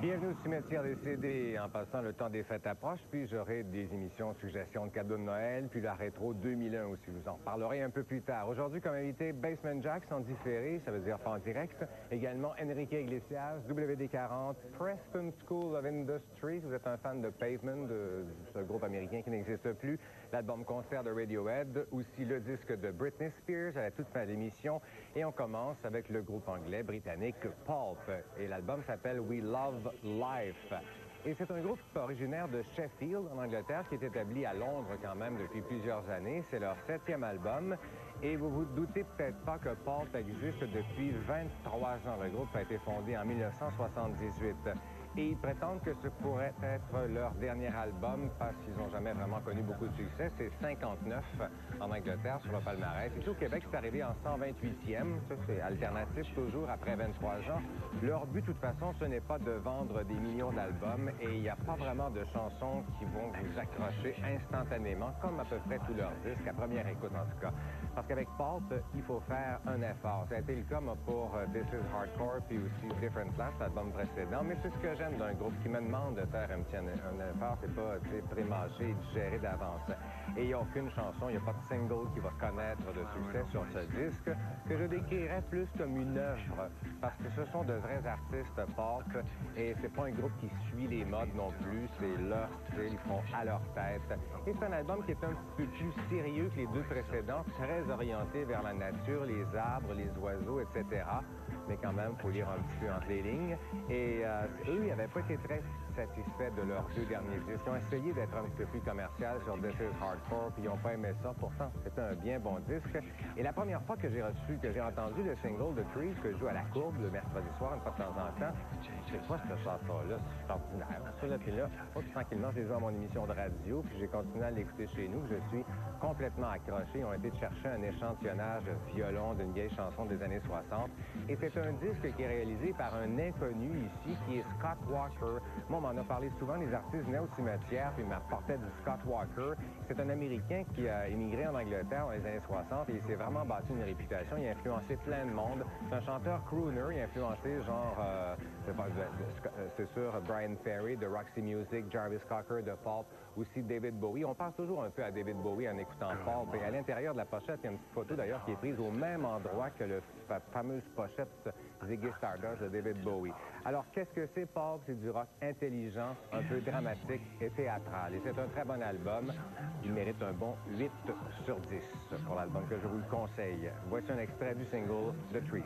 Bienvenue au cimetière des CD. En passant, le temps des fêtes approche, puis j'aurai des émissions suggestions de cadeaux de Noël, puis la rétro 2001 aussi. Je vous en reparlerai un peu plus tard. Aujourd'hui, comme invité, Basement Jaxx en différé, ça veut dire pas en direct. Également, Enrique Iglesias, WD-40, Preston School of Industry. Si vous êtes un fan de Pavement, de ce groupe américain qui n'existe plus. L'album concert de Radiohead, aussi le disque de Britney Spears à la toute fin de l'émission. Et on commence avec le groupe anglais britannique Pulp. Et l'album s'appelle We Love Life. Et c'est un groupe originaire de Sheffield, en Angleterre, qui est établi à Londres quand même depuis plusieurs années. C'est leur 7e album. Et vous vous doutez peut-être pas que Pulp existe depuis 23 ans. Le groupe a été fondé en 1978. Et ils prétendent que ce pourrait être leur dernier album parce qu'ils n'ont jamais vraiment connu beaucoup de succès. C'est 59 en Angleterre sur le palmarès. Ici au Québec, c'est arrivé en 128e. Ça, c'est alternatif toujours après 23 ans. Leur but, de toute façon, ce n'est pas de vendre des millions d'albums et il n'y a pas vraiment de chansons qui vont vous accrocher instantanément, comme à peu près tous leurs disques, à première écoute en tout cas. Parce qu'avec Pulp, il faut faire un effort. Ça a été le cas pour This Is Hardcore puis aussi Different Class, l'album précédent. Mais c'est ce que j'aime d'un groupe qui me demande de faire un effort. C'est pas pré-mâché et digéré d'avance. Et il n'y a aucune chanson, il n'y a pas de single qui va connaître de succès sur ce disque que je décrirais plus comme une œuvre. Parce que ce sont de vrais artistes pop et c'est pas un groupe qui suit les modes non plus. C'est leur style, ils font à leur tête. Et c'est un album qui est un peu plus sérieux que les deux précédents, très orienté vers la nature, les arbres, les oiseaux, etc. Mais quand même, il faut lire un petit peu entre les lignes. Et eux, ils n'avaient pas été très satisfaits de leurs deux derniers disques. Ils ont essayé d'être un petit peu plus commercial sur This Is Hardcore, puis ils n'ont pas aimé ça. Pourtant, c'était un bien bon disque. Et la première fois que j'ai entendu le single de Trees, que je joue à la courbe le mercredi soir, une fois de temps en temps, c'est quoi cette chanson-là? C'est extraordinaire. Ça, puis là, tranquillement, j'ai joué à mon émission de radio, puis j'ai continué à l'écouter chez nous. Je suis complètement accroché. Ils ont été chercher un échantillonnage de violon d'une vieille chanson des années 60. Et c'est un disque qui est réalisé par un inconnu ici, qui est Scott Walker. Moi, on m'en a parlé souvent, les artistes venaient au cimetière, puis ils m'apportaient du Scott Walker. C'est un Américain qui a émigré en Angleterre dans les années 60 et il s'est vraiment bâti une réputation. Il a influencé plein de monde. C'est un chanteur crooner. Il a influencé genre, c'est sûr, Brian Ferry de Roxy Music, Jarvis Cocker de Pulp, aussi David Bowie. On pense toujours un peu à David Bowie en écoutant Pulp. Et à l'intérieur de la pochette, il y a une petite photo d'ailleurs qui est prise au même endroit que la fameuse pochette Ziggy Stardust de David Bowie. Alors, qu'est-ce que c'est, Pulp? C'est du rock intelligent, un peu dramatique et théâtral. Et c'est un très bon album. Il mérite un bon 8 sur 10 pour l'album que je vous le conseille. Voici un extrait du single The Trees.